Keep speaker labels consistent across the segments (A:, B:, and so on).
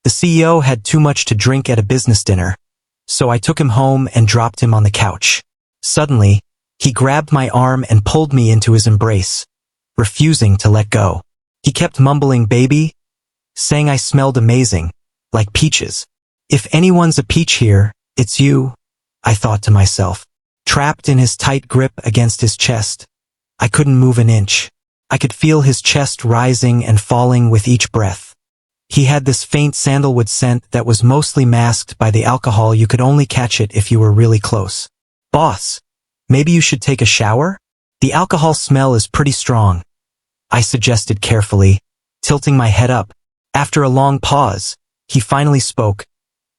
A: The CEO had too much to drink at a business dinner, so I took him home and dropped him on the couch. Suddenly, he grabbed my arm and pulled me into his embrace, refusing to let go. He kept mumbling baby, saying I smelled amazing, like peaches. If anyone's a peach here, it's you, I thought to myself. Trapped in his tight grip against his chest, I couldn't move an inch. I could feel his chest rising and falling with each breath. He had this faint sandalwood scent that was mostly masked by the alcohol. You could only catch it if you were really close. Boss, maybe you should take a shower? The alcohol smell is pretty strong, I suggested carefully, tilting my head up. After a long pause, he finally spoke.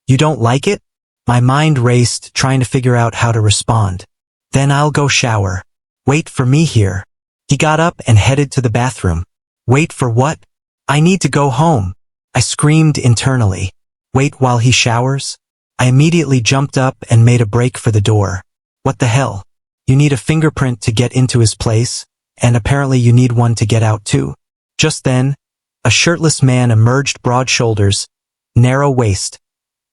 A: You don't like it? My mind raced, trying to figure out how to respond. Then I'll go shower. Wait for me here. He got up and headed to the bathroom. Wait for what? I need to go home, I screamed internally. Wait while he showers? I immediately jumped up and made a break for the door. What the hell? You need a fingerprint to get into his place, and apparently you need one to get out too. Just then, a shirtless man emerged, broad shoulders, narrow waist,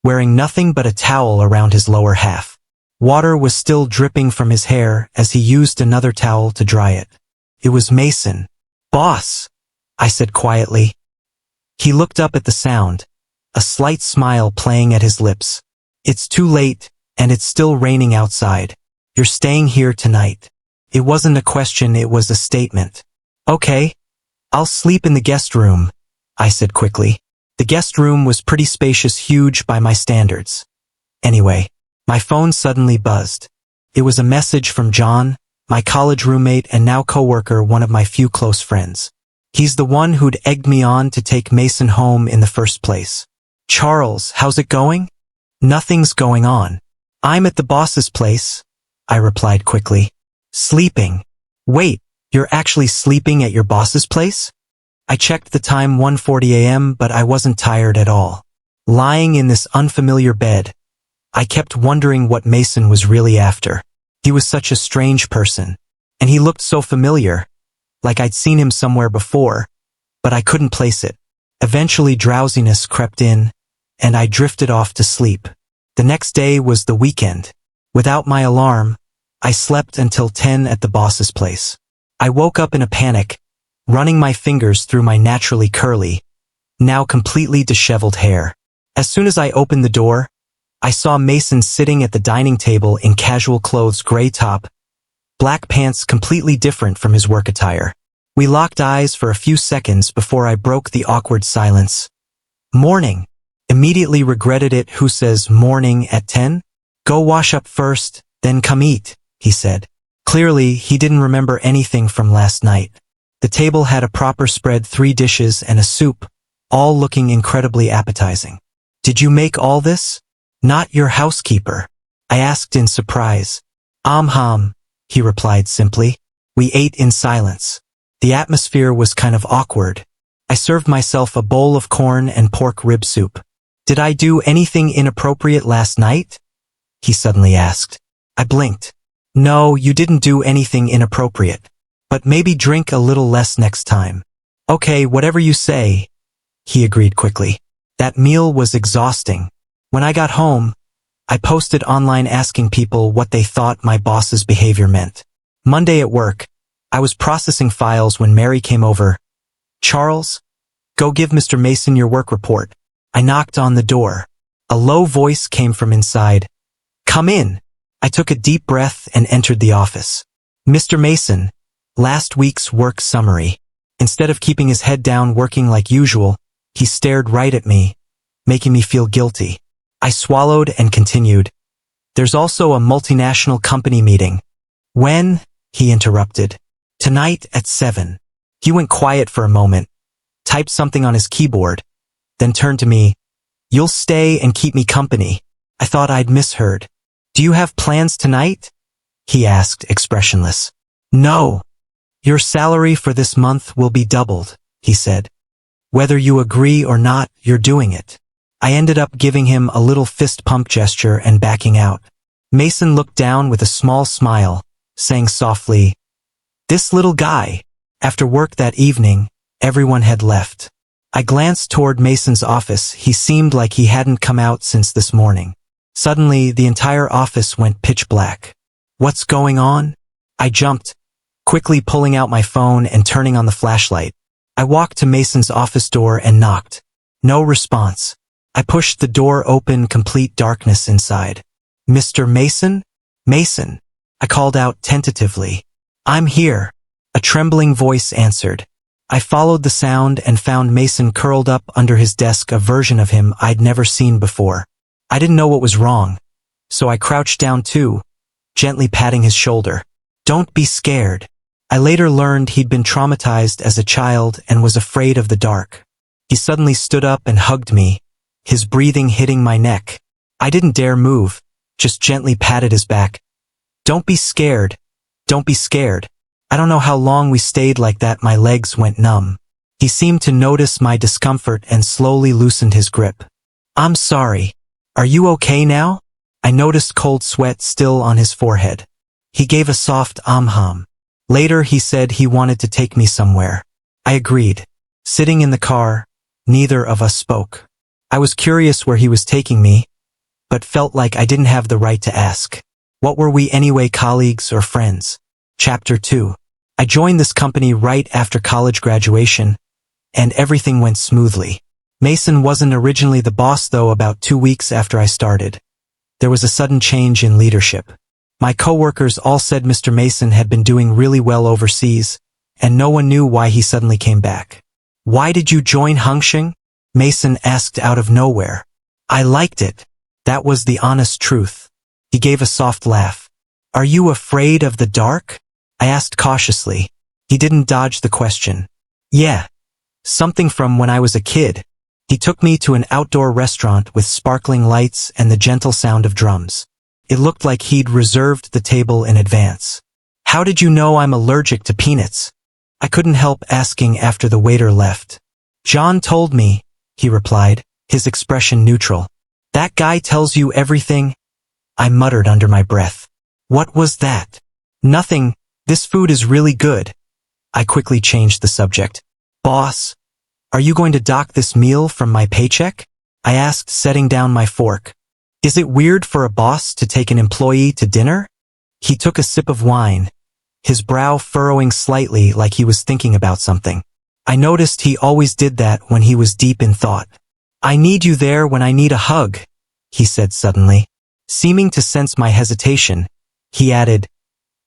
A: wearing nothing but a towel around his lower half. Water was still dripping from his hair as he used another towel to dry it. It was Mason. Boss, I said quietly. He looked up at the sound, a slight smile playing at his lips. It's too late, and it's still raining outside. You're staying here tonight. It wasn't a question, it was a statement. Okay, I'll sleep in the guest room, I said quickly. The guest room was pretty spacious, huge by my standards. Anyway, my phone suddenly buzzed. It was a message from John, my college roommate and now coworker, one of my few close friends. He's the one who'd egged me on to take Mason home in the first place. Charles, how's it going? Nothing's going on. I'm at the boss's place, I replied quickly. Sleeping. Wait, you're actually sleeping at your boss's place? I checked the time, 1:40 a.m., but I wasn't tired at all. Lying in this unfamiliar bed, I kept wondering what Mason was really after. He was such a strange person, and he looked so familiar, like I'd seen him somewhere before, but I couldn't place it. Eventually drowsiness crept in, and I drifted off to sleep. The next day was the weekend. Without my alarm, I slept until 10 at the boss's place. I woke up in a panic, running my fingers through my naturally curly, now completely disheveled hair. As soon as I opened the door, I saw Mason sitting at the dining table in casual clothes, gray top, black pants, completely different from his work attire. We locked eyes for a few seconds before I broke the awkward silence. Morning. Immediately regretted it. Who says morning at 10? Go wash up first, then come eat, he said. Clearly, he didn't remember anything from last night. The table had a proper spread, 3 dishes and a soup, all looking incredibly appetizing. Did you make all this? Not your housekeeper, I asked in surprise. He replied simply. We ate in silence. The atmosphere was kind of awkward. I served myself a bowl of corn and pork rib soup. Did I do anything inappropriate last night? He suddenly asked. I blinked. No, you didn't do anything inappropriate. But maybe drink a little less next time. Okay, whatever you say, he agreed quickly. That meal was exhausting. When I got home, I posted online asking people what they thought my boss's behavior meant. Monday at work, I was processing files when Mary came over. Charles, go give Mr. Mason your work report. I knocked on the door. A low voice came from inside. Come in. I took a deep breath and entered the office. Mr. Mason, last week's work summary. Instead of keeping his head down working like usual, he stared right at me, making me feel guilty. I swallowed and continued. There's also a multinational company meeting. When? He interrupted. Tonight at 7. He went quiet for a moment, typed something on his keyboard, then turned to me. You'll stay and keep me company. I thought I'd misheard. Do you have plans tonight? He asked, expressionless. No. Your salary for this month will be doubled, he said. Whether you agree or not, you're doing it. I ended up giving him a little fist pump gesture and backing out. Mason looked down with a small smile, saying softly, This little guy. After work that evening, everyone had left. I glanced toward Mason's office. He seemed like he hadn't come out since this morning. Suddenly, the entire office went pitch black. What's going on? I jumped, quickly pulling out my phone and turning on the flashlight. I walked to Mason's office door and knocked. No response. I pushed the door open, complete darkness inside. Mr. Mason? Mason. I called out tentatively. I'm here. A trembling voice answered. I followed the sound and found Mason curled up under his desk, a version of him I'd never seen before. I didn't know what was wrong, so I crouched down too, gently patting his shoulder. Don't be scared. I later learned he'd been traumatized as a child and was afraid of the dark. He suddenly stood up and hugged me, his breathing hitting my neck. I didn't dare move, just gently patted his back. Don't be scared. Don't be scared. I don't know how long we stayed like that. My legs went numb. He seemed to notice my discomfort and slowly loosened his grip. I'm sorry. Are you okay now? I noticed cold sweat still on his forehead. He gave a soft hum. Later he said he wanted to take me somewhere. I agreed. Sitting in the car, neither of us spoke. I was curious where he was taking me, but felt like I didn't have the right to ask. What were we anyway, colleagues or friends? Chapter 2. I joined this company right after college graduation, and everything went smoothly. Mason wasn't originally the boss though. About 2 weeks after I started, there was a sudden change in leadership. My coworkers all said Mr. Mason had been doing really well overseas, and no one knew why he suddenly came back. Why did you join Hongxing? Mason asked out of nowhere. I liked it. That was the honest truth. He gave a soft laugh. Are you afraid of the dark? I asked cautiously. He didn't dodge the question. Yeah. Something from when I was a kid. He took me to an outdoor restaurant with sparkling lights and the gentle sound of drums. It looked like he'd reserved the table in advance. How did you know I'm allergic to peanuts? I couldn't help asking after the waiter left. John told me, he replied, his expression neutral. That guy tells you everything? I muttered under my breath. What was that? Nothing. This food is really good. I quickly changed the subject. Boss, are you going to dock this meal from my paycheck? I asked, setting down my fork. Is it weird for a boss to take an employee to dinner? He took a sip of wine, his brow furrowing slightly like he was thinking about something. I noticed he always did that when he was deep in thought. I need you there when I need a hug, he said suddenly. Seeming to sense my hesitation, he added,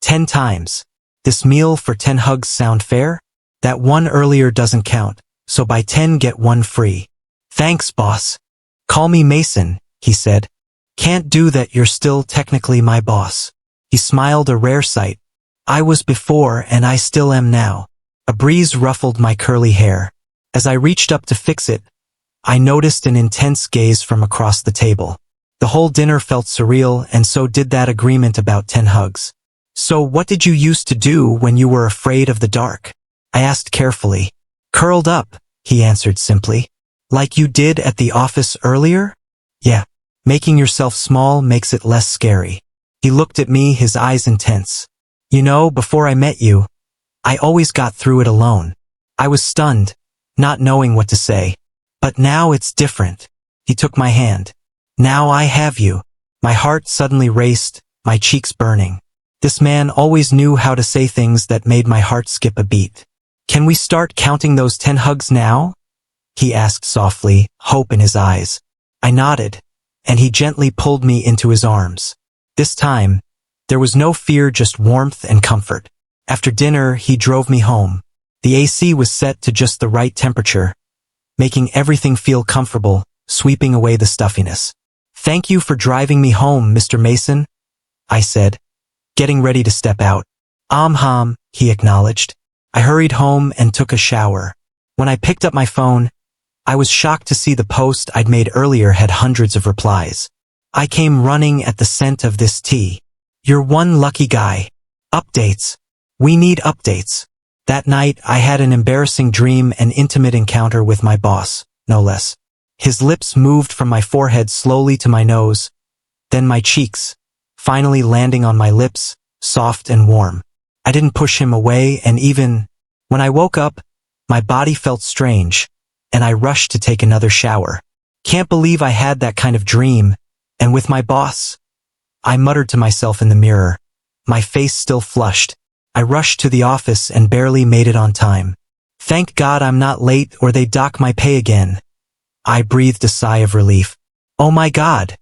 A: 10 times. This meal for 10 hugs sound fair? That one earlier doesn't count, so buy 10 get 1 free. Thanks, boss. Call me Mason, he said. Can't do that, you're still technically my boss. He smiled, a rare sight. I was before and I still am now. A breeze ruffled my curly hair. As I reached up to fix it, I noticed an intense gaze from across the table. The whole dinner felt surreal, and so did that agreement about 10 hugs. So what did you used to do when you were afraid of the dark? I asked carefully. Curled up, he answered simply. Like you did at the office earlier? Yeah. Making yourself small makes it less scary. He looked at me, his eyes intense. You know, before I met you, I always got through it alone. I was stunned, not knowing what to say. But now it's different. He took my hand. Now I have you. My heart suddenly raced, my cheeks burning. This man always knew how to say things that made my heart skip a beat. Can we start counting those 10 hugs now? He asked softly, hope in his eyes. I nodded, and he gently pulled me into his arms. This time, there was no fear, just warmth and comfort. After dinner, he drove me home. The AC was set to just the right temperature, making everything feel comfortable, sweeping away the stuffiness. Thank you for driving me home, Mr. Mason, I said, getting ready to step out. He acknowledged. I hurried home and took a shower. When I picked up my phone, I was shocked to see the post I'd made earlier had hundreds of replies. I came running at the scent of this tea. You're one lucky guy. Updates. We need updates. That night, I had an embarrassing dream, an intimate encounter with my boss, no less. His lips moved from my forehead slowly to my nose, then my cheeks, finally landing on my lips, soft and warm. I didn't push him away, and even when I woke up, my body felt strange, and I rushed to take another shower. Can't believe I had that kind of dream, and with my boss. I muttered to myself in the mirror, my face still flushed. I rushed to the office and barely made it on time. Thank God I'm not late or they'd dock my pay again. I breathed a sigh of relief. Oh my God.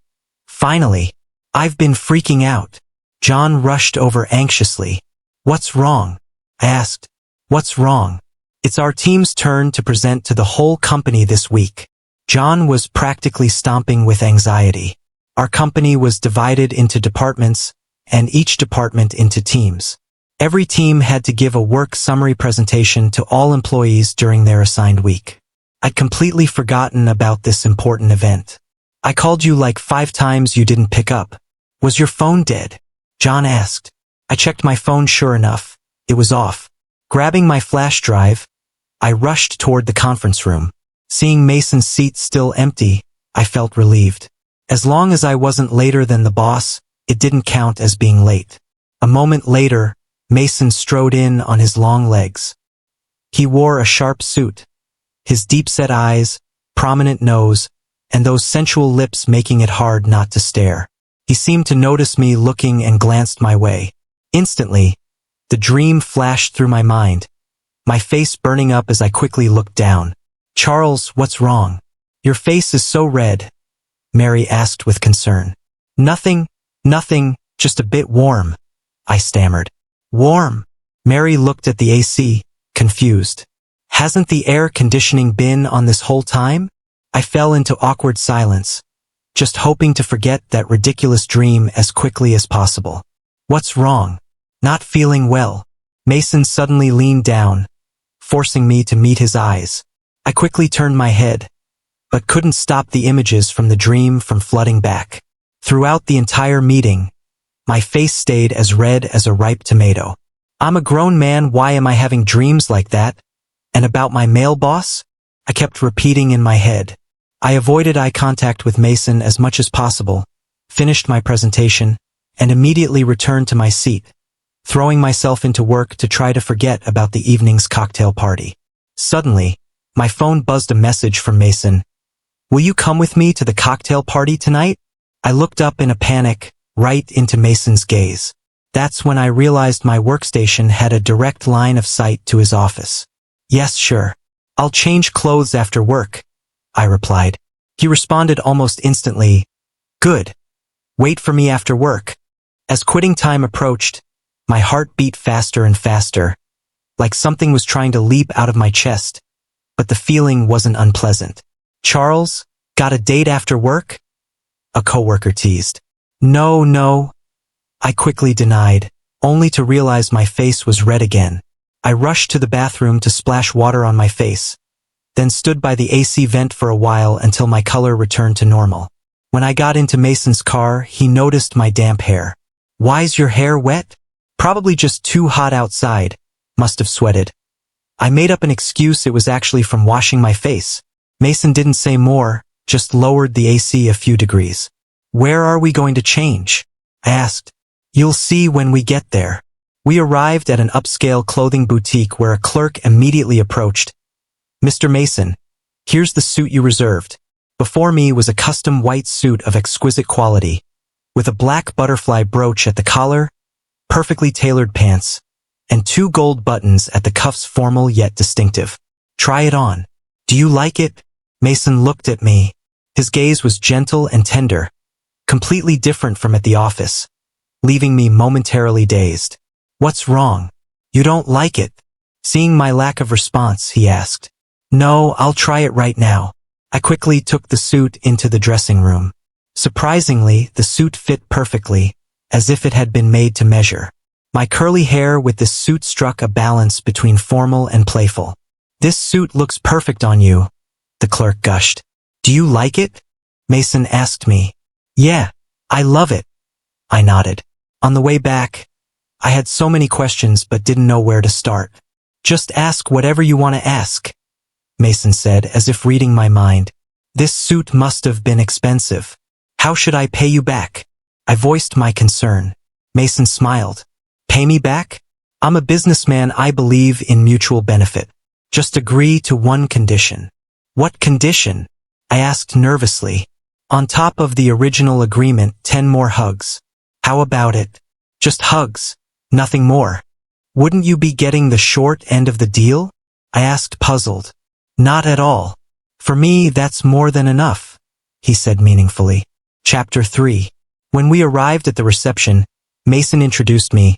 A: Finally. I've been freaking out. John rushed over anxiously. What's wrong? I asked. What's wrong? It's our team's turn to present to the whole company this week. John was practically stomping with anxiety. Our company was divided into departments, and each department into teams. Every team had to give a work summary presentation to all employees during their assigned week. I'd completely forgotten about this important event. I called you like 5 times, you didn't pick up. Was your phone dead? John asked. I checked my phone, sure enough, it was off. Grabbing my flash drive, I rushed toward the conference room. Seeing Mason's seat still empty, I felt relieved. As long as I wasn't later than the boss, it didn't count as being late. A moment later, Mason strode in on his long legs. He wore a sharp suit, his deep-set eyes, prominent nose, and those sensual lips making it hard not to stare. He seemed to notice me looking and glanced my way. Instantly, the dream flashed through my mind, my face burning up as I quickly looked down. Charles, what's wrong? Your face is so red, Mary asked with concern. Nothing, just a bit warm, I stammered. Warm? Mary looked at the AC, confused. Hasn't the air conditioning been on this whole time? I fell into awkward silence, just hoping to forget that ridiculous dream as quickly as possible. What's wrong? Not feeling well. Mason suddenly leaned down, forcing me to meet his eyes. I quickly turned my head, but couldn't stop the images from the dream from flooding back. Throughout the entire meeting, my face stayed as red as a ripe tomato. I'm a grown man, why am I having dreams like that? And about my male boss? I kept repeating in my head. I avoided eye contact with Mason as much as possible, finished my presentation, and immediately returned to my seat, throwing myself into work to try to forget about the evening's cocktail party. Suddenly, my phone buzzed a message from Mason. Will you come with me to the cocktail party tonight? I looked up in a panic, right into Mason's gaze. That's when I realized my workstation had a direct line of sight to his office. Yes, sure. I'll change clothes after work, I replied. He responded almost instantly. Good. Wait for me after work. As quitting time approached, my heart beat faster and faster, like something was trying to leap out of my chest, but the feeling wasn't unpleasant. Charles, got a date after work? A coworker teased. No, I quickly denied, only to realize my face was red again. I rushed to the bathroom to splash water on my face, then stood by the AC vent for a while until my color returned to normal. When I got into Mason's car, he noticed my damp hair. Why's your hair wet? Probably just too hot outside. Must have sweated. I made up an excuse, it was actually from washing my face. Mason didn't say more, just lowered the AC a few degrees. Where are we going to change? I asked. You'll see when we get there. We arrived at an upscale clothing boutique where a clerk immediately approached. Mr. Mason, here's the suit you reserved. Before me was a custom white suit of exquisite quality, with a black butterfly brooch at the collar, perfectly tailored pants, and 2 gold buttons at the cuffs, formal yet distinctive. Try it on. Do you like it? Mason looked at me. His gaze was gentle and tender, completely different from at the office, leaving me momentarily dazed. What's wrong? You don't like it? Seeing my lack of response, he asked. No, I'll try it right now. I quickly took the suit into the dressing room. Surprisingly, the suit fit perfectly, as if it had been made to measure. My curly hair with this suit struck a balance between formal and playful. This suit looks perfect on you, the clerk gushed. Do you like it? Mason asked me. Yeah, I love it. I nodded. On the way back, I had so many questions but didn't know where to start. Just ask whatever you want to ask, Mason said, as if reading my mind. This suit must have been expensive. How should I pay you back? I voiced my concern. Mason smiled. Pay me back? I'm a businessman, I believe in mutual benefit. Just agree to one condition. What condition? I asked nervously. On top of the original agreement, 10 more hugs. How about it? Just hugs. Nothing more. Wouldn't you be getting the short end of the deal? I asked, puzzled. Not at all. For me, that's more than enough, he said meaningfully. Chapter 3. When we arrived at the reception, Mason introduced me.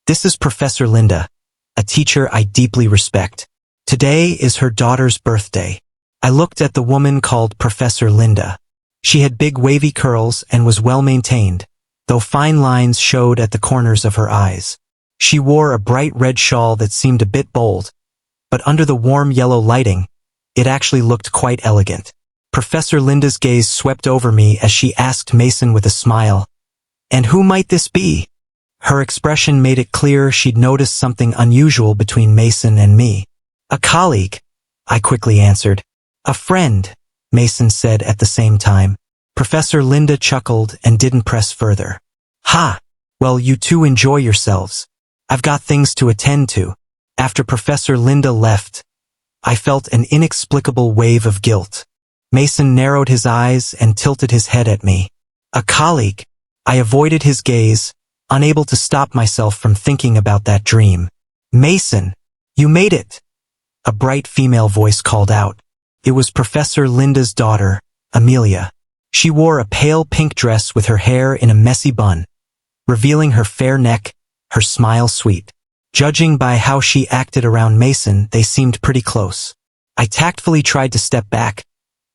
A: This is Professor Linda, a teacher I deeply respect. Today is her daughter's birthday. I looked at the woman called Professor Linda. She had big wavy curls and was well maintained, though fine lines showed at the corners of her eyes. She wore a bright red shawl that seemed a bit bold, but under the warm yellow lighting, it actually looked quite elegant. Professor Linda's gaze swept over me as she asked Mason with a smile, "And who might this be?" Her expression made it clear she'd noticed something unusual between Mason and me. "A colleague," I quickly answered. "A friend," Mason said at the same time. Professor Linda chuckled and didn't press further. "Ha! Well, you two enjoy yourselves. I've got things to attend to." After Professor Linda left, I felt an inexplicable wave of guilt. Mason narrowed his eyes and tilted his head at me. "A colleague." I avoided his gaze, unable to stop myself from thinking about that dream. "Mason, you made it!" A bright female voice called out. It was Professor Linda's daughter, Amelia. She wore a pale pink dress with her hair in a messy bun, revealing her fair neck, her smile sweet. Judging by how she acted around Mason, they seemed pretty close. I tactfully tried to step back,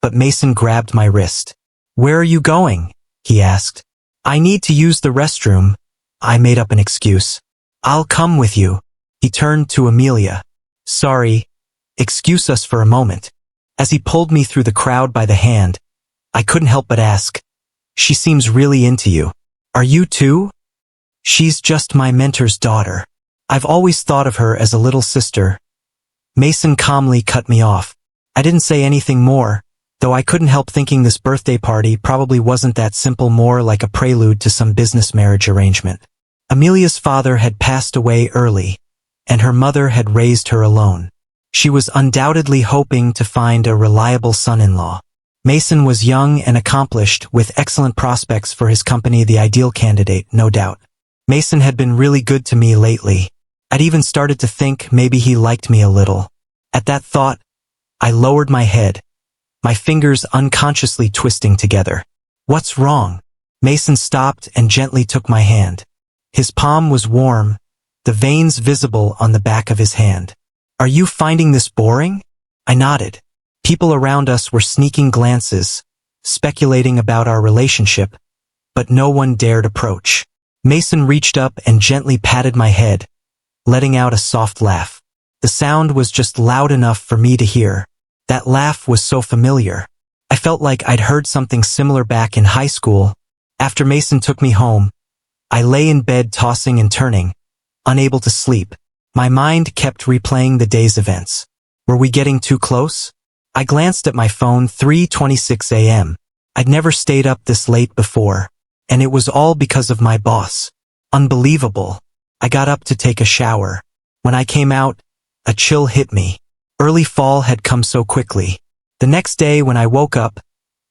A: but Mason grabbed my wrist. "Where are you going?" he asked. "I need to use the restroom." I made up an excuse. "I'll come with you." He turned to Amelia. "Sorry, excuse us for a moment." As he pulled me through the crowd by the hand, I couldn't help but ask, "She seems really into you. Are you too?" "She's just my mentor's daughter. I've always thought of her as a little sister." Mason calmly cut me off. I didn't say anything more, though I couldn't help thinking this birthday party probably wasn't that simple, more like a prelude to some business marriage arrangement. Amelia's father had passed away early, and her mother had raised her alone. She was undoubtedly hoping to find a reliable son-in-law. Mason was young and accomplished, with excellent prospects for his company, the ideal candidate, no doubt. Mason had been really good to me lately. I'd even started to think maybe he liked me a little. At that thought, I lowered my head, my fingers unconsciously twisting together. "What's wrong?" Mason stopped and gently took my hand. His palm was warm, the veins visible on the back of his hand. "Are you finding this boring?" I nodded. People around us were sneaking glances, speculating about our relationship, but no one dared approach. Mason reached up and gently patted my head, letting out a soft laugh. The sound was just loud enough for me to hear. That laugh was so familiar. I felt like I'd heard something similar back in high school. After Mason took me home, I lay in bed tossing and turning, unable to sleep. My mind kept replaying the day's events. Were we getting too close? I glanced at my phone, 3:26 a.m. I'd never stayed up this late before, and it was all because of my boss. Unbelievable. I got up to take a shower. When I came out, a chill hit me. Early fall had come so quickly. The next day when I woke up,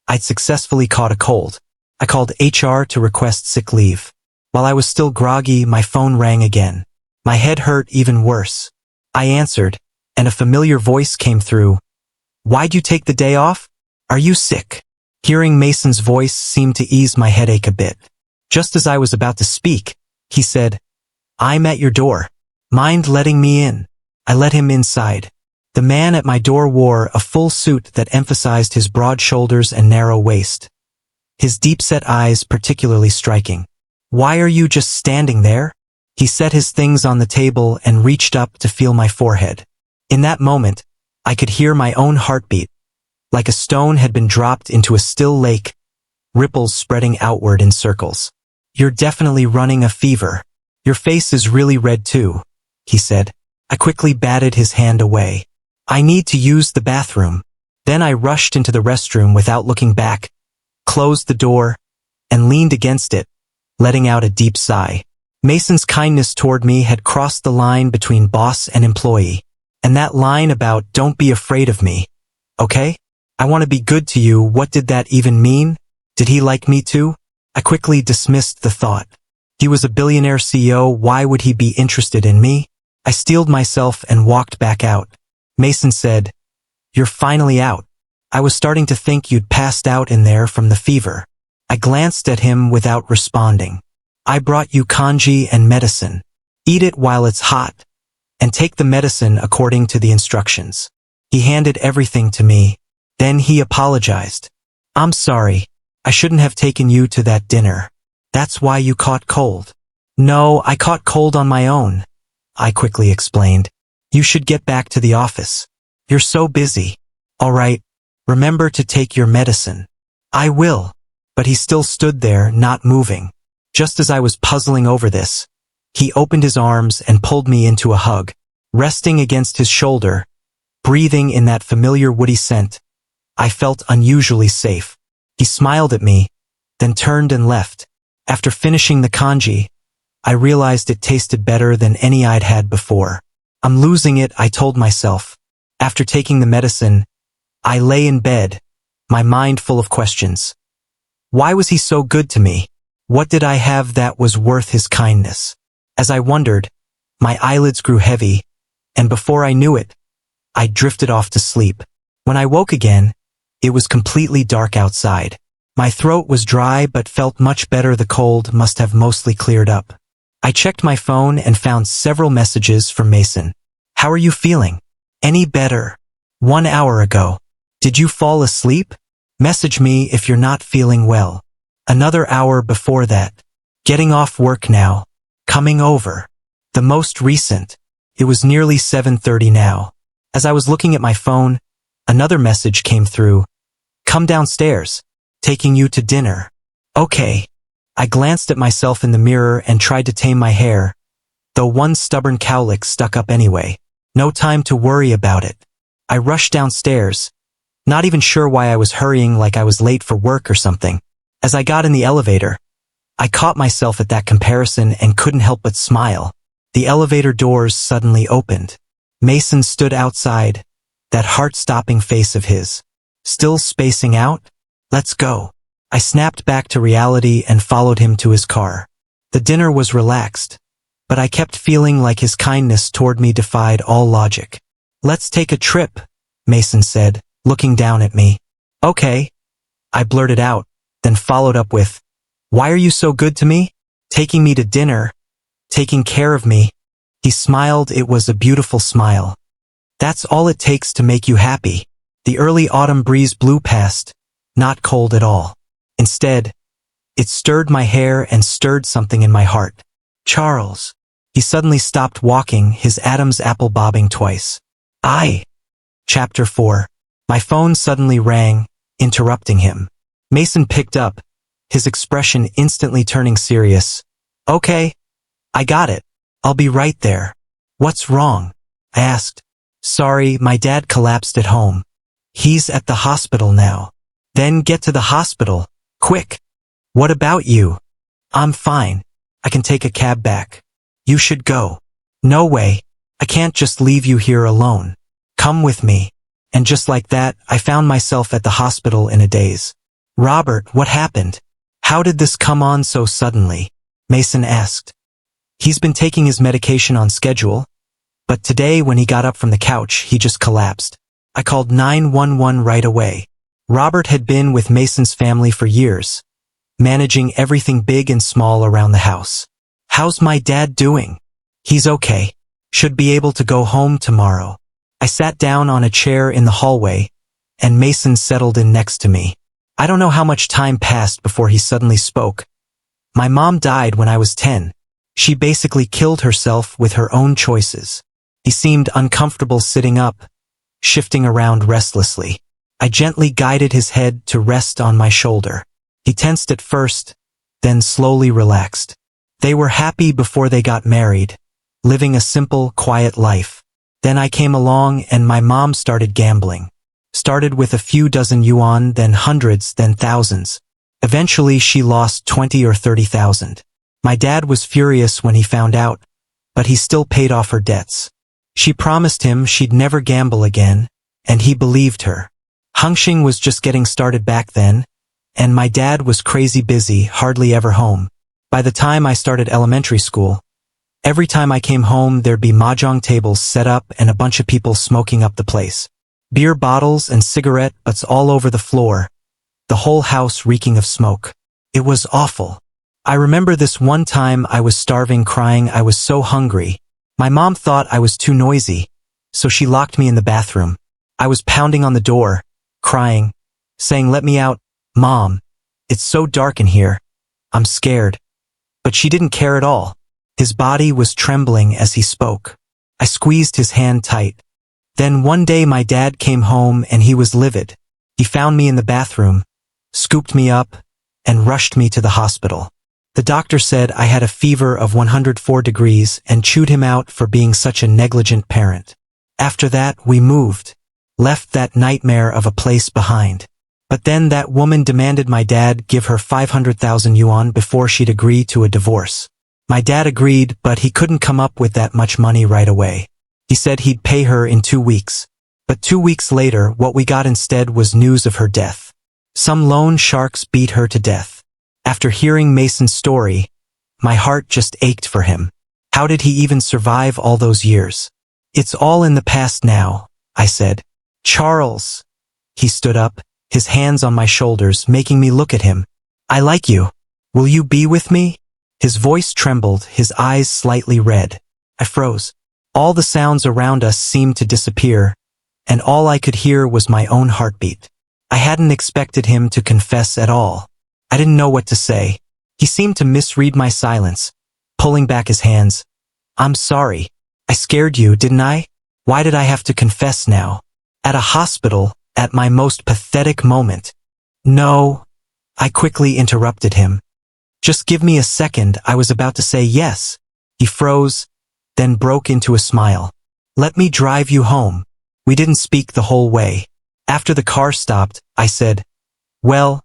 A: I'd successfully caught a cold. I called HR to request sick leave. While I was still groggy, my phone rang again. My head hurt even worse. I answered, and a familiar voice came through. "Why'd you take the day off? Are you sick?" Hearing Mason's voice seemed to ease my headache a bit. Just as I was about to speak, he said, "I'm at your door. Mind letting me in?" I let him inside. The man at my door wore a full suit that emphasized his broad shoulders and narrow waist, his deep-set eyes particularly striking. "Why are you just standing there?" He set his things on the table and reached up to feel my forehead. In that moment, I could hear my own heartbeat, like a stone had been dropped into a still lake, ripples spreading outward in circles. "You're definitely running a fever. Your face is really red too," he said. I quickly batted his hand away. "I need to use the bathroom." Then I rushed into the restroom without looking back, closed the door, and leaned against it, letting out a deep sigh. Mason's kindness toward me had crossed the line between boss and employee, and that line about "don't be afraid of me," okay? I want to be good to you. What did that even mean? Did he like me too? I quickly dismissed the thought. He was a billionaire CEO. Why would he be interested in me? I steeled myself and walked back out. Mason said, "You're finally out. I was starting to think you'd passed out in there from the fever." I glanced at him without responding. "I brought you kanji and medicine. Eat it while it's hot, and take the medicine according to the instructions." He handed everything to me. Then he apologized. "I'm sorry. I shouldn't have taken you to that dinner. That's why you caught cold." "No, I caught cold on my own," I quickly explained. "You should get back to the office. You're so busy." "All right. Remember to take your medicine." "I will." But he still stood there, not moving. Just as I was puzzling over this, he opened his arms and pulled me into a hug. Resting against his shoulder, breathing in that familiar woody scent, I felt unusually safe. He smiled at me, then turned and left. After finishing the kanji, I realized it tasted better than any I'd had before. "I'm losing it," I told myself. After taking the medicine, I lay in bed, my mind full of questions. Why was he so good to me? What did I have that was worth his kindness? As I wondered, my eyelids grew heavy, and before I knew it, I drifted off to sleep. When I woke again, it was completely dark outside. My throat was dry but felt much better. The cold must have mostly cleared up. I checked my phone and found several messages from Mason. "How are you feeling? Any better? 1 hour ago. Did you fall asleep? Message me if you're not feeling well. Another hour before that. Getting off work now. Coming over." The most recent. It was nearly 7:30 now. As I was looking at my phone, another message came through. "Come downstairs. Taking you to dinner." Okay. I glanced at myself in the mirror and tried to tame my hair, though one stubborn cowlick stuck up anyway. No time to worry about it. I rushed downstairs, not even sure why I was hurrying, like I was late for work or something. As I got in the elevator, I caught myself at that comparison and couldn't help but smile. The elevator doors suddenly opened. Mason stood outside, that heart-stopping face of his. "Still spacing out? Let's go." I snapped back to reality and followed him to his car. The dinner was relaxed, but I kept feeling like his kindness toward me defied all logic. "Let's take a trip," Mason said, looking down at me. "Okay," I blurted out, then followed up with, "Why are you so good to me? Taking me to dinner, taking care of me." He smiled. It was a beautiful smile. "That's all it takes to make you happy." The early autumn breeze blew past, not cold at all. Instead, it stirred my hair and stirred something in my heart. "Charles." He suddenly stopped walking, his Adam's apple bobbing twice. Chapter 4. My phone suddenly rang, interrupting him. Mason picked up, his expression instantly turning serious. "Okay. I got it. I'll be right there." "What's wrong?" I asked. "Sorry, my dad collapsed at home. He's at the hospital now." "Then get to the hospital. Quick." "What about you?" "I'm fine. I can take a cab back." "You should go." "No way. I can't just leave you here alone. Come with me." And just like that, I found myself at the hospital in a daze. "Robert, what happened? How did this come on so suddenly?" Mason asked. "He's been taking his medication on schedule, but today when he got up from the couch, he just collapsed." I called 911 right away. Robert had been with Mason's family for years, managing everything big and small around the house. "How's my dad doing?" "He's okay. Should be able to go home tomorrow." I sat down on a chair in the hallway, and Mason settled in next to me. I don't know how much time passed before he suddenly spoke. "My mom died when I was 10. She basically killed herself with her own choices." He seemed uncomfortable sitting up, shifting around restlessly. I gently guided his head to rest on my shoulder. He tensed at first, then slowly relaxed. They were happy before they got married, living a simple, quiet life. Then I came along and my mom started gambling. Started with a few dozen yuan, then hundreds, then thousands. Eventually she lost 20 or 30,000. My dad was furious when he found out, but he still paid off her debts. She promised him she'd never gamble again, and he believed her. Hengxing was just getting started back then, and my dad was crazy busy, hardly ever home. By the time I started elementary school, every time I came home there'd be mahjong tables set up and a bunch of people smoking up the place. Beer bottles and cigarette butts all over the floor, the whole house reeking of smoke. It was awful. I remember this one time I was starving, crying, I was so hungry. My mom thought I was too noisy, so she locked me in the bathroom. I was pounding on the door, crying, saying, "Let me out, Mom. It's so dark in here. I'm scared." But she didn't care at all. His body was trembling as he spoke. I squeezed his hand tight. Then one day my dad came home and he was livid. He found me in the bathroom, scooped me up, and rushed me to the hospital. The doctor said I had a fever of 104 degrees and chewed him out for being such a negligent parent. After that, we moved, left that nightmare of a place behind. But then that woman demanded my dad give her 500,000 yuan before she'd agree to a divorce. My dad agreed, but he couldn't come up with that much money right away. He said he'd pay her in 2 weeks. But 2 weeks later, what we got instead was news of her death. Some loan sharks beat her to death. After hearing Mason's story, my heart just ached for him. How did he even survive all those years? "It's all in the past now," I said. "Charles." He stood up, his hands on my shoulders, making me look at him. "I like you. Will you be with me?" His voice trembled, his eyes slightly red. I froze. All the sounds around us seemed to disappear, and all I could hear was my own heartbeat. I hadn't expected him to confess at all. I didn't know what to say. He seemed to misread my silence, pulling back his hands. "I'm sorry. I scared you, didn't I? Why did I have to confess now? At a hospital, at my most pathetic moment." "No," I quickly interrupted him. "Just give me a second," I was about to say yes. He froze, then broke into a smile. "Let me drive you home." We didn't speak the whole way. After the car stopped, I said, "Well,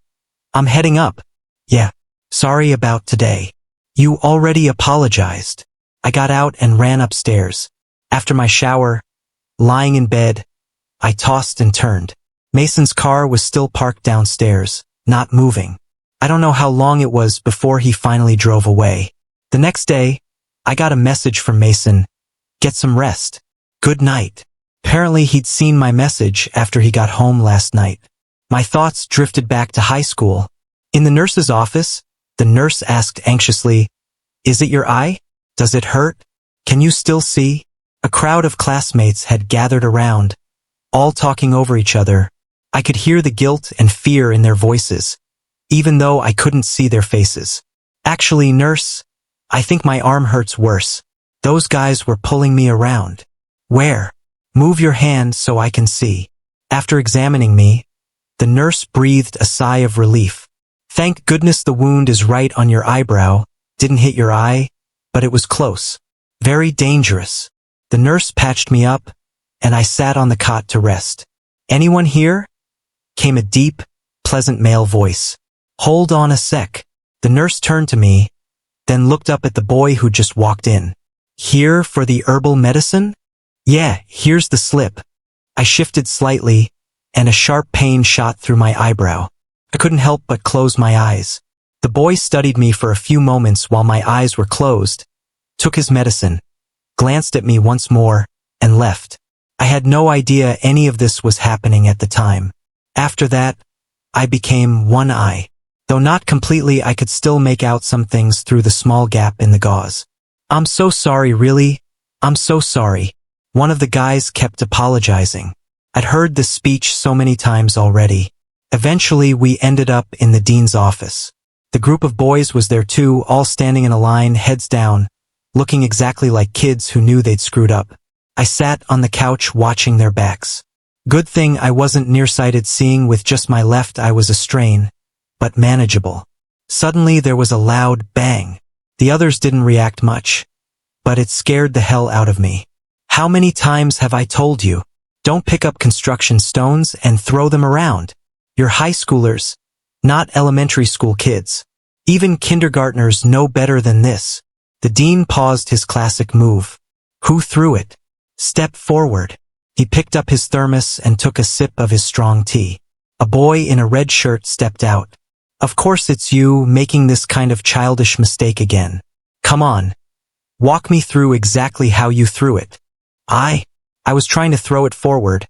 A: I'm heading up." "Yeah, sorry about today." "You already apologized." I got out and ran upstairs. After my shower, lying in bed, I tossed and turned. Mason's car was still parked downstairs, not moving. I don't know how long it was before he finally drove away. The next day, I got a message from Mason. "Get some rest. Good night." Apparently he'd seen my message after he got home last night. My thoughts drifted back to high school. In the nurse's office, the nurse asked anxiously, "Is it your eye? Does it hurt? Can you still see?" A crowd of classmates had gathered around, all talking over each other. I could hear the guilt and fear in their voices, even though I couldn't see their faces. "Actually, nurse, I think my arm hurts worse. Those guys were pulling me around." "Where? Move your hand so I can see." After examining me, the nurse breathed a sigh of relief. "Thank goodness the wound is right on your eyebrow, didn't hit your eye, but it was close. Very dangerous." The nurse patched me up, and I sat on the cot to rest. "Anyone here?" came a deep, pleasant male voice. "Hold on a sec." The nurse turned to me, then looked up at the boy who just walked in. "Here for the herbal medicine?" "Yeah, here's the slip." I shifted slightly, and a sharp pain shot through my eyebrow. I couldn't help but close my eyes. The boy studied me for a few moments while my eyes were closed, took his medicine, glanced at me once more, and left. I had no idea any of this was happening at the time. After that, I became one eye. Though not completely, I could still make out some things through the small gap in the gauze. "I'm so sorry, really. I'm so sorry." One of the guys kept apologizing. I'd heard this speech so many times already. Eventually, we ended up in the dean's office. The group of boys was there too, all standing in a line, heads down, looking exactly like kids who knew they'd screwed up. I sat on the couch watching their backs. Good thing I wasn't nearsighted, seeing with just my left eye was a strain, but manageable. Suddenly there was a loud bang. The others didn't react much, but it scared the hell out of me. How many times have I told you? Don't pick up construction stones and throw them around. You're high schoolers, not elementary school kids. Even kindergartners know better than this. The dean paused his classic move. "Who threw it? Step forward." He picked up his thermos and took a sip of his strong tea. A boy in a red shirt stepped out. Of course it's you, making this kind of childish mistake again. Come on. Walk me through exactly how you threw it. I was trying to throw it forward,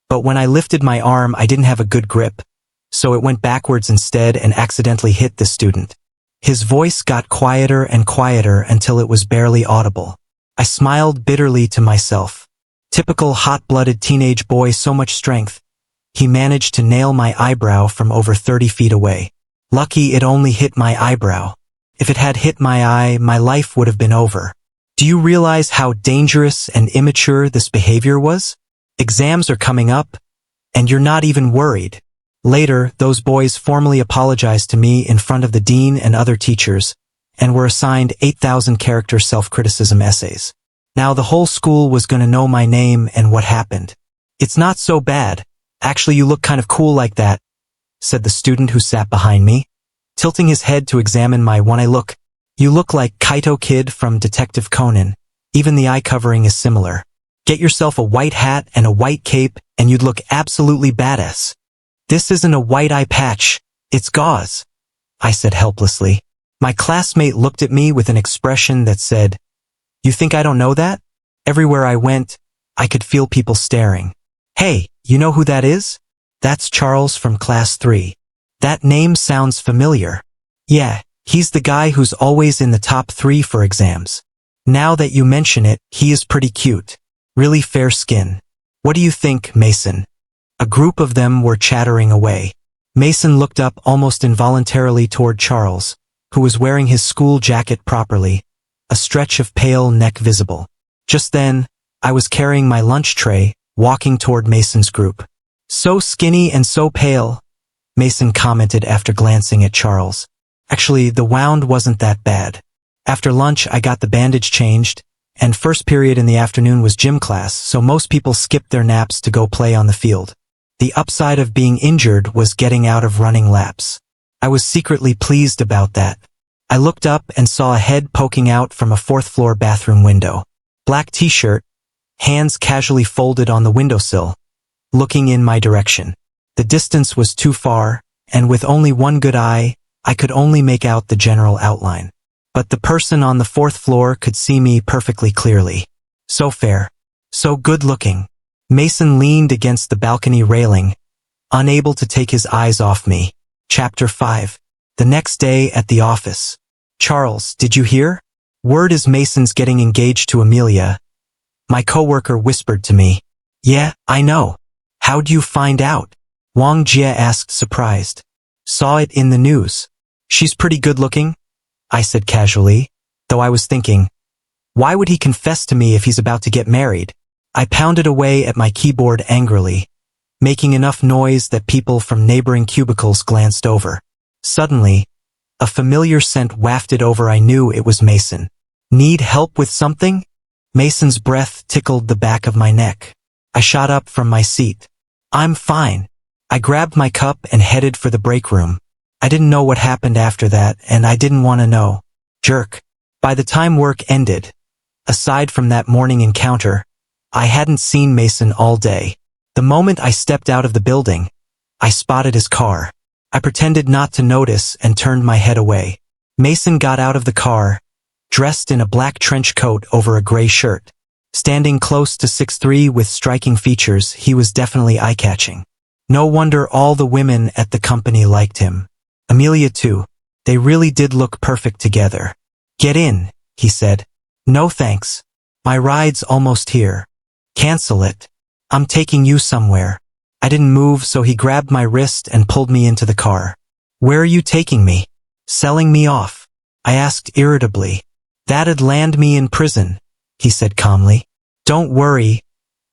A: but when I lifted my arm I didn't have a good grip, so it went backwards instead and accidentally hit the student. His voice got quieter and quieter until it was barely audible. I smiled bitterly to myself. Typical hot-blooded teenage boy, so much strength. He managed to nail my eyebrow from over 30 feet away. Lucky it only hit my eyebrow. If it had hit my eye, my life would have been over. Do you realize how dangerous and immature this behavior was? Exams are coming up, and you're not even worried. Later, those boys formally apologized to me in front of the dean and other teachers, and were assigned 8,000-character self-criticism essays. Now the whole school was going to know my name and what happened. It's not so bad. Actually, you look kind of cool like that, said the student who sat behind me, tilting his head to examine my one eye. Look, you look like Kaito Kid from Detective Conan. Even the eye covering is similar. Get yourself a white hat and a white cape and you'd look absolutely badass. This isn't a white eye patch, it's gauze, I said helplessly. My classmate looked at me with an expression that said, "You think I don't know that?" Everywhere I went, I could feel people staring. Hey, you know who that is? That's Charles from class 3. That name sounds familiar. Yeah, he's the guy who's always in the top 3 for exams. Now that you mention it, he is pretty cute. Really fair skin. What do you think, Mason? A group of them were chattering away. Mason looked up almost involuntarily toward Charles, who was wearing his school jacket properly, a stretch of pale neck visible. Just then, I was carrying my lunch tray, walking toward Mason's group. So skinny and so pale, Mason commented after glancing at Charles. Actually, the wound wasn't that bad. After lunch, I got the bandage changed, and first period in the afternoon was gym class, so most people skipped their naps to go play on the field. The upside of being injured was getting out of running laps. I was secretly pleased about that. I looked up and saw a head poking out from a fourth-floor bathroom window. Black t-shirt, hands casually folded on the windowsill, looking in my direction. The distance was too far, and with only one good eye, I could only make out the general outline. But the person on the fourth floor could see me perfectly clearly. So fair. So good-looking. Mason leaned against the balcony railing, unable to take his eyes off me. Chapter 5. The next day at the office. Charles, did you hear? Word is Mason's getting engaged to Amelia. My coworker whispered to me. Yeah, I know. How'd you find out? Wang Jia asked, surprised. Saw it in the news. She's pretty good-looking, I said casually, though I was thinking, why would he confess to me if he's about to get married? I pounded away at my keyboard angrily, making enough noise that people from neighboring cubicles glanced over. Suddenly, a familiar scent wafted over. I knew it was Mason. Need help with something? Mason's breath tickled the back of my neck. I shot up from my seat. I'm fine. I grabbed my cup and headed for the break room. I didn't know what happened after that, and I didn't want to know. Jerk. By the time work ended, aside from that morning encounter, I hadn't seen Mason all day. The moment I stepped out of the building, I spotted his car. I pretended not to notice and turned my head away. Mason got out of the car, dressed in a black trench coat over a gray shirt. Standing close to 6'3" with striking features, he was definitely eye-catching. No wonder all the women at the company liked him. Amelia too. They really did look perfect together. Get in, he said. No thanks. My ride's almost here. Cancel it. I'm taking you somewhere. I didn't move, so he grabbed my wrist and pulled me into the car. Where are you taking me? Selling me off, I asked irritably. That'd land me in prison, he said calmly. Don't worry,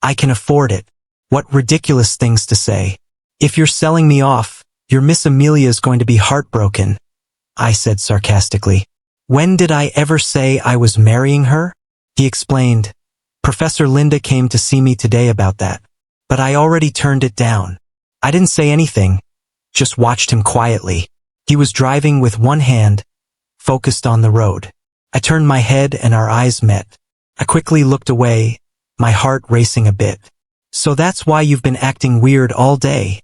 A: I can afford it. What ridiculous things to say. If you're selling me off, your Miss Amelia's going to be heartbroken, I said sarcastically. When did I ever say I was marrying her? He explained. Professor Linda came to see me today about that. But I already turned it down. I didn't say anything, just watched him quietly. He was driving with one hand, focused on the road. I turned my head and our eyes met. I quickly looked away, my heart racing a bit. So that's why you've been acting weird all day,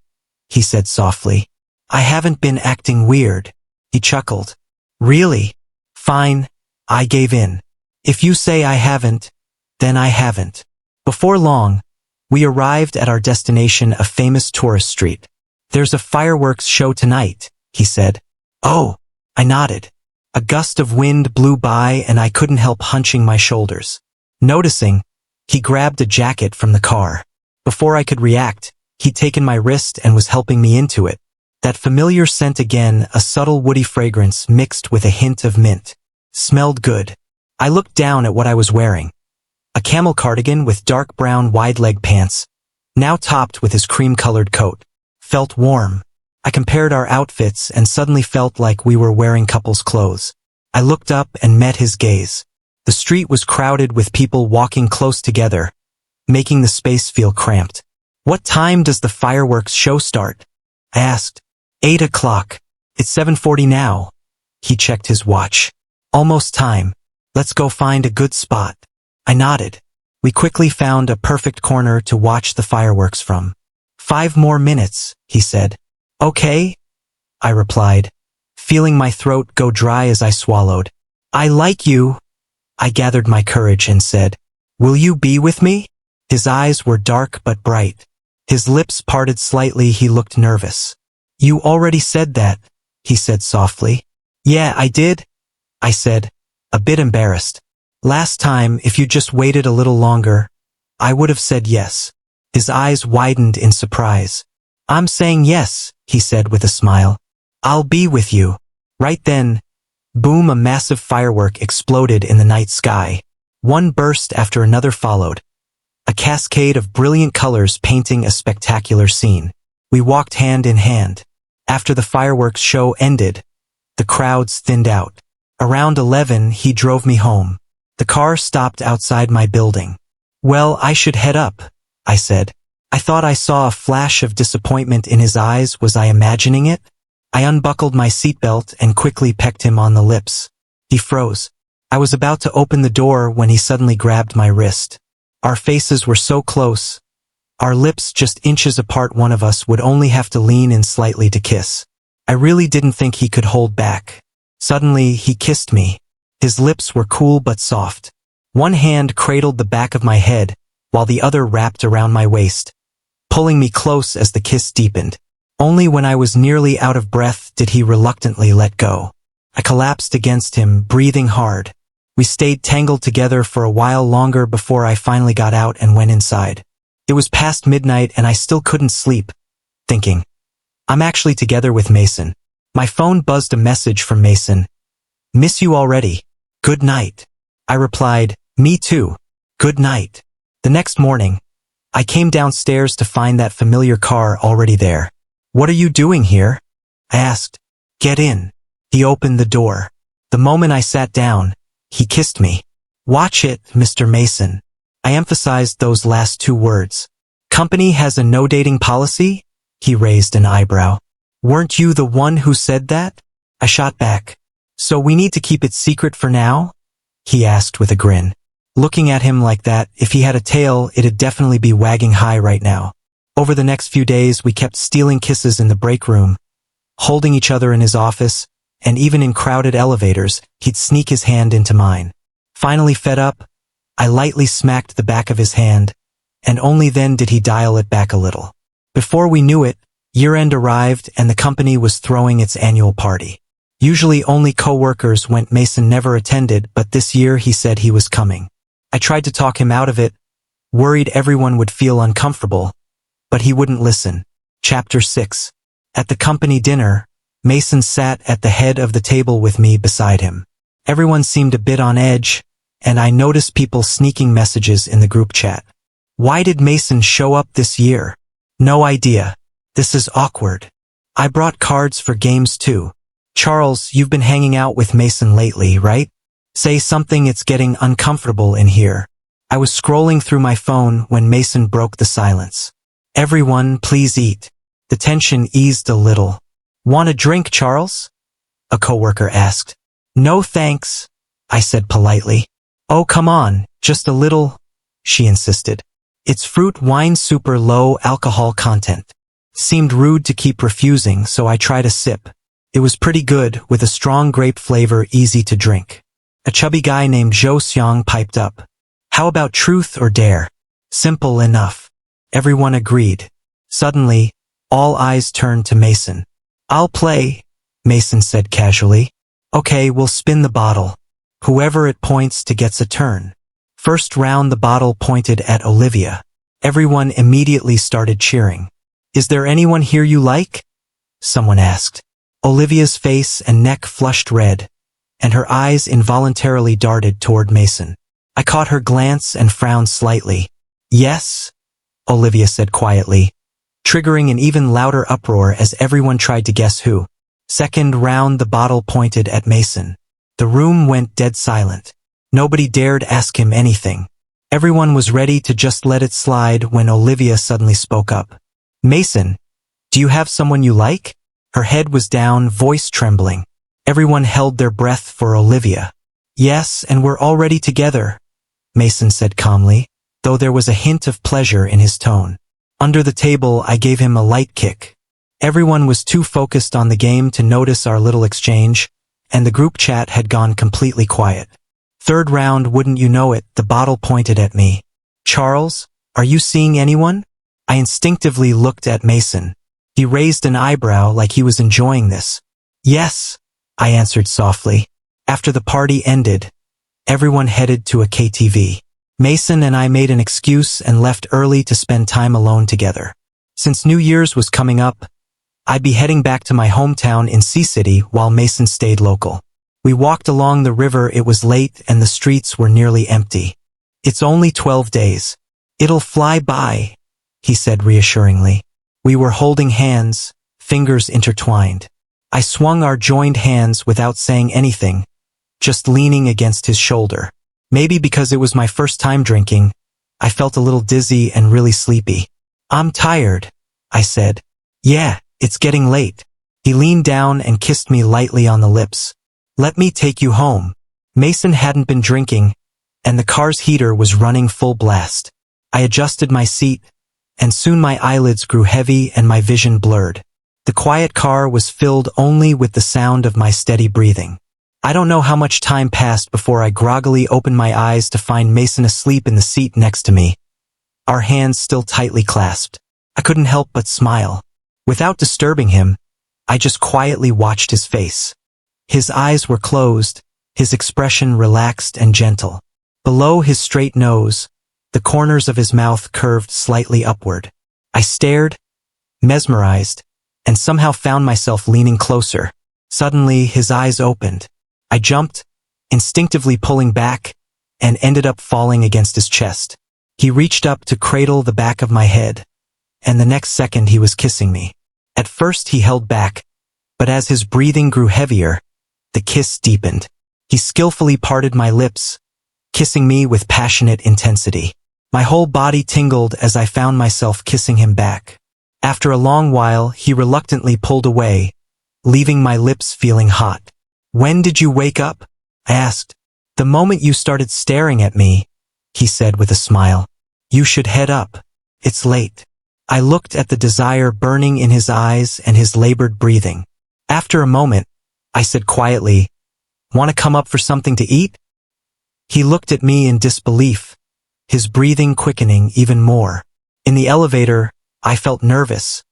A: he said softly. I haven't been acting weird. He chuckled. Really? Fine, I gave in. If you say I haven't, then I haven't. Before long, we arrived at our destination, a famous tourist street. There's a fireworks show tonight, he said. Oh, I nodded. A gust of wind blew by and I couldn't help hunching my shoulders. Noticing, he grabbed a jacket from the car. Before I could react, he'd taken my wrist and was helping me into it. That familiar scent again, a subtle woody fragrance mixed with a hint of mint. Smelled good. I looked down at what I was wearing. A camel cardigan with dark brown wide-leg pants, now topped with his cream-colored coat. Felt warm. I compared our outfits and suddenly felt like we were wearing couples' clothes. I looked up and met his gaze. The street was crowded with people walking close together, making the space feel cramped. What time does the fireworks show start? I asked. 8 o'clock. It's 7:40 now. He checked his watch. Almost time. Let's go find a good spot. I nodded. We quickly found a perfect corner to watch the fireworks from. 5 more minutes, he said. Okay, I replied, feeling my throat go dry as I swallowed. I like you. I gathered my courage and said, will you be with me? His eyes were dark but bright. His lips parted slightly. He looked nervous. You already said that, he said softly. Yeah, I did, I said, a bit embarrassed. Last time, if you just waited a little longer, I would have said yes. His eyes widened in surprise. I'm saying yes, he said with a smile. I'll be with you. Right then, boom, a massive firework exploded in the night sky. One burst after another followed. A cascade of brilliant colors painting a spectacular scene. We walked hand in hand. After the fireworks show ended, the crowds thinned out. Around 11, he drove me home. The car stopped outside my building. Well, I should head up, I said. I thought I saw a flash of disappointment in his eyes. Was I imagining it? I unbuckled my seatbelt and quickly pecked him on the lips. He froze. I was about to open the door when he suddenly grabbed my wrist. Our faces were so close. Our lips just inches apart. One of us would only have to lean in slightly to kiss. I really didn't think he could hold back. Suddenly, he kissed me. His lips were cool but soft. One hand cradled the back of my head, while the other wrapped around my waist, pulling me close as the kiss deepened. Only when I was nearly out of breath did he reluctantly let go. I collapsed against him, breathing hard. We stayed tangled together for a while longer before I finally got out and went inside. It was past midnight and I still couldn't sleep, thinking, I'm actually together with Mason. My phone buzzed, a message from Mason. Miss you already. Good night. I replied, me too. Good night. The next morning, I came downstairs to find that familiar car already there. What are you doing here? I asked. Get in. He opened the door. The moment I sat down, he kissed me. Watch it, Mr. Mason. I emphasized those last 2 words. Company has a no dating policy? He raised an eyebrow. Weren't you the one who said that? I shot back. So we need to keep it secret for now? He asked with a grin. Looking at him like that, if he had a tail, it'd definitely be wagging high right now. Over the next few days, we kept stealing kisses in the break room, holding each other in his office, and even in crowded elevators, he'd sneak his hand into mine. Finally fed up, I lightly smacked the back of his hand, and only then did he dial it back a little. Before we knew it, year-end arrived and the company was throwing its annual party. Usually only co-workers went. Mason never attended, but this year he said he was coming. I tried to talk him out of it, worried everyone would feel uncomfortable, but he wouldn't listen. Chapter 6. At the company dinner, Mason sat at the head of the table with me beside him. Everyone seemed a bit on edge, and I noticed people sneaking messages in the group chat. Why did Mason show up this year? No idea. This is awkward. I brought cards for games too. Charles, you've been hanging out with Mason lately, right? Say something, it's getting uncomfortable in here. I was scrolling through my phone when Mason broke the silence. Everyone, please eat. The tension eased a little. Want a drink, Charles? A coworker asked. No thanks, I said politely. Oh, come on, just a little, she insisted. It's fruit wine, super low alcohol content. Seemed rude to keep refusing, so I tried a sip. It was pretty good, with a strong grape flavor easy to drink. A chubby guy named Zhou Xiang piped up. How about truth or dare? Simple enough. Everyone agreed. Suddenly, all eyes turned to Mason. I'll play, Mason said casually. Okay, we'll spin the bottle. Whoever it points to gets a turn. First round the bottle pointed at Olivia. Everyone immediately started cheering. Is there anyone here you like? Someone asked. Olivia's face and neck flushed red, and her eyes involuntarily darted toward Mason. I caught her glance and frowned slightly. Yes, Olivia said quietly, triggering an even louder uproar as everyone tried to guess who. Second round the bottle pointed at Mason. The room went dead silent. Nobody dared ask him anything. Everyone was ready to just let it slide when Olivia suddenly spoke up. Mason, do you have someone you like? Her head was down, voice trembling. Everyone held their breath for Olivia. Yes, and we're already together, Mason said calmly, though there was a hint of pleasure in his tone. Under the table, I gave him a light kick. Everyone was too focused on the game to notice our little exchange, and the group chat had gone completely quiet. Third round, wouldn't you know it, the bottle pointed at me. Charles, are you seeing anyone? I instinctively looked at Mason. He raised an eyebrow like he was enjoying this. Yes, I answered softly. After the party ended, everyone headed to a KTV. Mason and I made an excuse and left early to spend time alone together. Since New Year's was coming up, I'd be heading back to my hometown in Sea City while Mason stayed local. We walked along the river. It was late and the streets were nearly empty. It's only 12 days. It'll fly by, he said reassuringly. We were holding hands, fingers intertwined. I swung our joined hands without saying anything, just leaning against his shoulder. Maybe because it was my first time drinking, I felt a little dizzy and really sleepy. I'm tired, I said. Yeah, it's getting late. He leaned down and kissed me lightly on the lips. Let me take you home. Mason hadn't been drinking, and the car's heater was running full blast. I adjusted my seat, and soon my eyelids grew heavy and my vision blurred. The quiet car was filled only with the sound of my steady breathing. I don't know how much time passed before I groggily opened my eyes to find Mason asleep in the seat next to me, our hands still tightly clasped. I couldn't help but smile. Without disturbing him, I just quietly watched his face. His eyes were closed, his expression relaxed and gentle. Below his straight nose, the corners of his mouth curved slightly upward. I stared, mesmerized, and somehow found myself leaning closer. Suddenly, his eyes opened. I jumped, instinctively pulling back, and ended up falling against his chest. He reached up to cradle the back of my head, and the next second he was kissing me. At first he held back, but as his breathing grew heavier, the kiss deepened. He skillfully parted my lips, kissing me with passionate intensity. My whole body tingled as I found myself kissing him back. After a long while, he reluctantly pulled away, leaving my lips feeling hot. When did you wake up? I asked. The moment you started staring at me, he said with a smile. You should head up. It's late. I looked at the desire burning in his eyes and his labored breathing. After a moment, I said quietly, Want to come up for something to eat? He looked at me in disbelief, his breathing quickening even more. In the elevator, I felt nervous,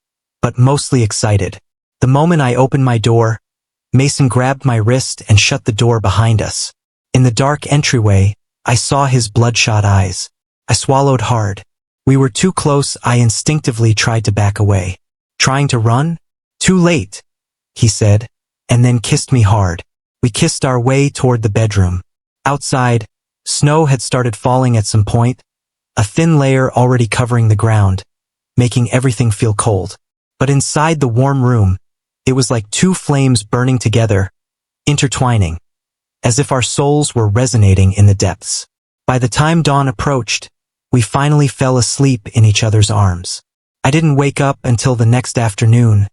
A: but mostly excited. The moment I opened my door, Mason grabbed my wrist and shut the door behind us. In the dark entryway, I saw his bloodshot eyes. I swallowed hard. We were too close. I instinctively tried to back away. Trying to run? Too late, he said, and then kissed me hard. We kissed our way toward the bedroom. Outside, snow had started falling at some point, a thin layer already covering the ground, making everything feel cold. But inside the warm room, it was like two flames burning together, intertwining, as if our souls were resonating in the depths. By the time dawn approached, we finally fell asleep in each other's arms. I didn't wake up until the next afternoon,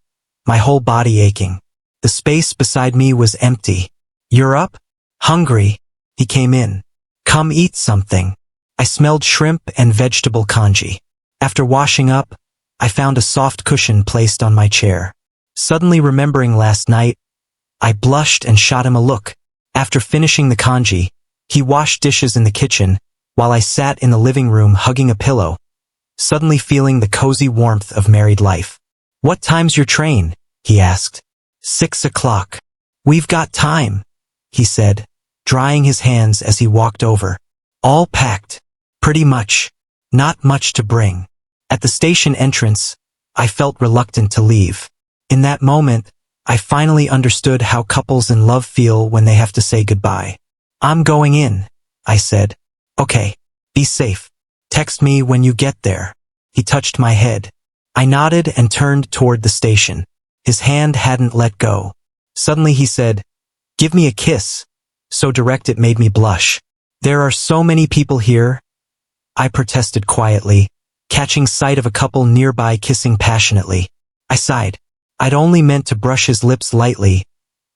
A: my whole body aching. The space beside me was empty. You're up? Hungry? He came in. Come eat something. I smelled shrimp and vegetable congee. After washing up, I found a soft cushion placed on my chair. Suddenly remembering last night, I blushed and shot him a look. After finishing the kanji, he washed dishes in the kitchen, while I sat in the living room hugging a pillow, suddenly feeling the cozy warmth of married life. "What time's your train?" he asked. 6 o'clock. "We've got time," he said, drying his hands as he walked over. "All packed. Pretty much. Not much to bring." At the station entrance, I felt reluctant to leave. In that moment, I finally understood how couples in love feel when they have to say goodbye. "I'm going in," I said. "Okay. Be safe. Text me when you get there." He touched my head. I nodded and turned toward the station. His hand hadn't let go. Suddenly he said, "Give me a kiss," so direct it made me blush. "There are so many people here," I protested quietly, catching sight of a couple nearby kissing passionately. I sighed. I'd only meant to brush his lips lightly,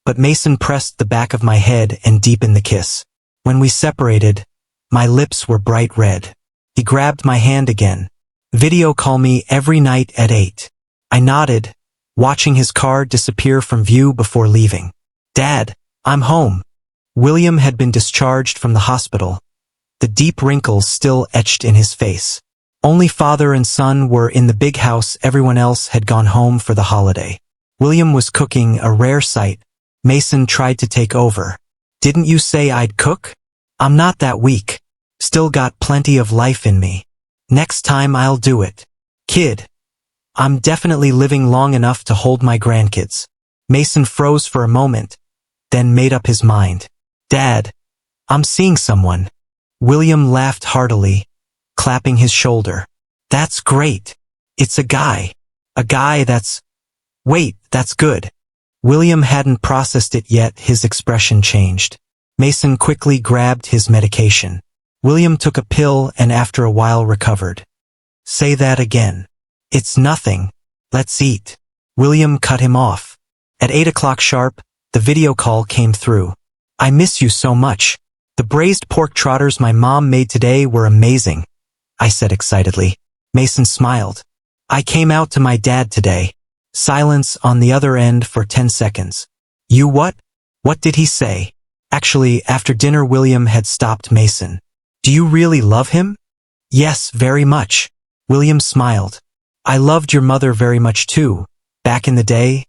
A: but Mason pressed the back of my head and deepened the kiss. When we separated, my lips were bright red. He grabbed my hand again. "Video call me every night at 8. I nodded, watching his car disappear from view before leaving. "Dad, I'm home." William had been discharged from the hospital, the deep wrinkles still etched in his face. Only father and son were in the big house. Everyone else had gone home for the holiday. William was cooking, a rare sight. Mason tried to take over. "Didn't you say I'd cook? I'm not that weak. Still got plenty of life in me. Next time I'll do it. Kid, I'm definitely living long enough to hold my grandkids." Mason froze for a moment, then made up his mind. "Dad, I'm seeing someone." William laughed heartily, clapping his shoulder. "That's great. It's a guy. A guy that's... Wait, that's good." William hadn't processed it yet. His expression changed. Mason quickly grabbed his medication. William took a pill and after a while recovered. "Say that again." "It's nothing. Let's eat." William cut him off. At 8 o'clock sharp, the video call came through. "I miss you so much. The braised pork trotters my mom made today were amazing," I said excitedly. Mason smiled. "I came out to my dad today." Silence on the other end for 10 seconds. "You what? What did he say?" Actually, after dinner William had stopped Mason. "Do you really love him?" "Yes, very much." William smiled. "I loved your mother very much too, back in the day.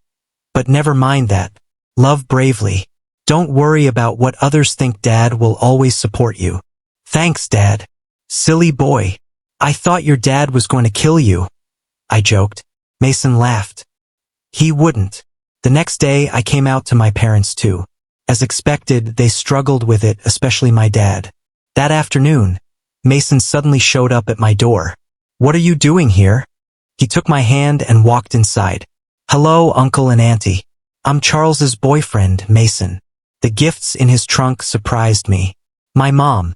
A: But never mind that. Love bravely. Don't worry about what others think. Dad will always support you." "Thanks, Dad." "Silly boy. I thought your dad was going to kill you," I joked. Mason laughed. "He wouldn't." The next day I came out to my parents too. As expected, they struggled with it, especially my dad. That afternoon, Mason suddenly showed up at my door. "What are you doing here?" He took my hand and walked inside. "Hello, Uncle and Auntie. I'm Charles's boyfriend, Mason." The gifts in his trunk surprised me. My mom,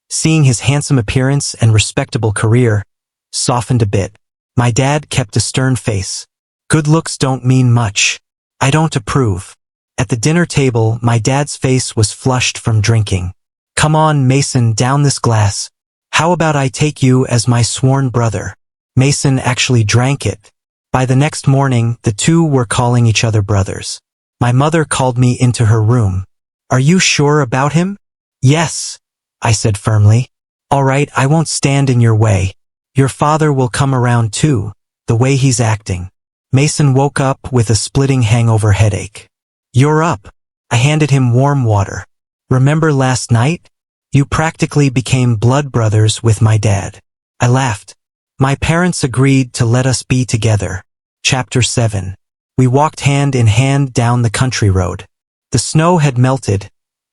A: seeing his handsome appearance and respectable career, softened a bit. My dad kept a stern face. "Good looks don't mean much. I don't approve." At the dinner table, my dad's face was flushed from drinking. "Come on, Mason, down this glass. How about I take you as my sworn brother?" Mason actually drank it. By the next morning, the two were calling each other brothers. My mother called me into her room. "Are you sure about him?" "Yes," I said firmly. "All right, I won't stand in your way. Your father will come around too, the way he's acting." Mason woke up with a splitting hangover headache. "You're up." I handed him warm water. "Remember last night? You practically became blood brothers with my dad." I laughed. My parents agreed to let us be together. Chapter 7. We walked hand in hand down the country road. The snow had melted,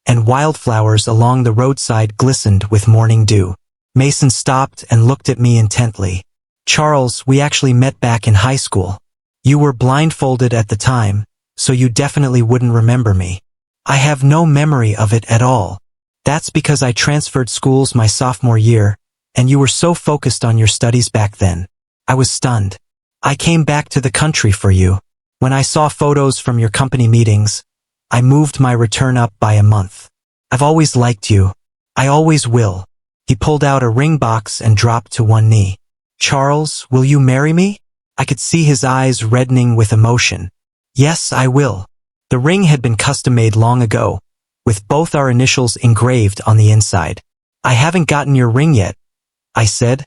A: and wildflowers along the roadside glistened with morning dew. Mason stopped and looked at me intently. "Charles, we actually met back in high school. You were blindfolded at the time, so you definitely wouldn't remember me." "I have no memory of it at all. That's because I transferred schools my sophomore year, and you were so focused on your studies back then." I was stunned. "I came back to the country for you. When I saw photos from your company meetings, I moved my return up by a month. I've always liked you. I always will." He pulled out a ring box and dropped to one knee. "Charles, will you marry me?" I could see his eyes reddening with emotion. Yes, I will. The ring had been custom-made long ago, with both our initials engraved on the inside. I haven't gotten your ring yet, I said,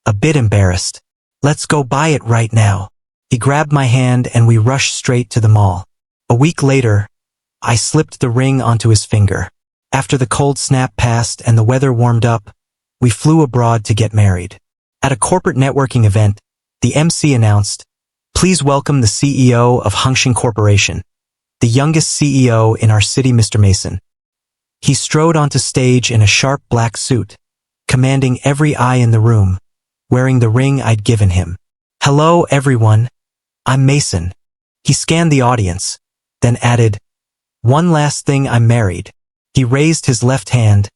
A: a bit embarrassed. Let's go buy it right now. He grabbed my hand and we rushed straight to the mall. A week later, I slipped the ring onto his finger. After the cold snap passed and the weather warmed up, we flew abroad to get married. At a corporate networking event, the MC announced, "Please welcome the CEO of Hongxin Corporation, the youngest CEO in our city, Mr. Mason." He strode onto stage in a sharp black suit, commanding every eye in the room, wearing the ring I'd given him. "Hello, everyone. I'm Mason." He scanned the audience, then added, "One last thing, I'm married." He raised his left hand,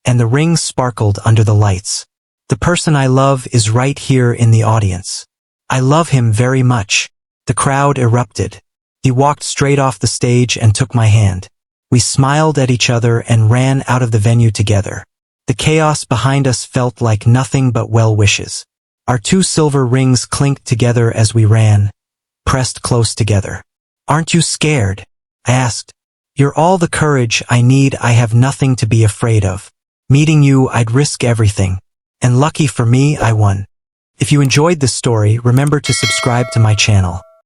A: and the ring sparkled under the lights. "The person I love is right here in the audience. I love him very much." The crowd erupted. He walked straight off the stage and took my hand. We smiled at each other and ran out of the venue together. The chaos behind us felt like nothing but well wishes. Our two silver rings clinked together as we ran, pressed close together. "Aren't you scared?" I asked. "You're all the courage I need. I have nothing to be afraid of. Meeting you, I'd risk everything. And lucky for me, I won." If you enjoyed this story, remember to subscribe to my channel.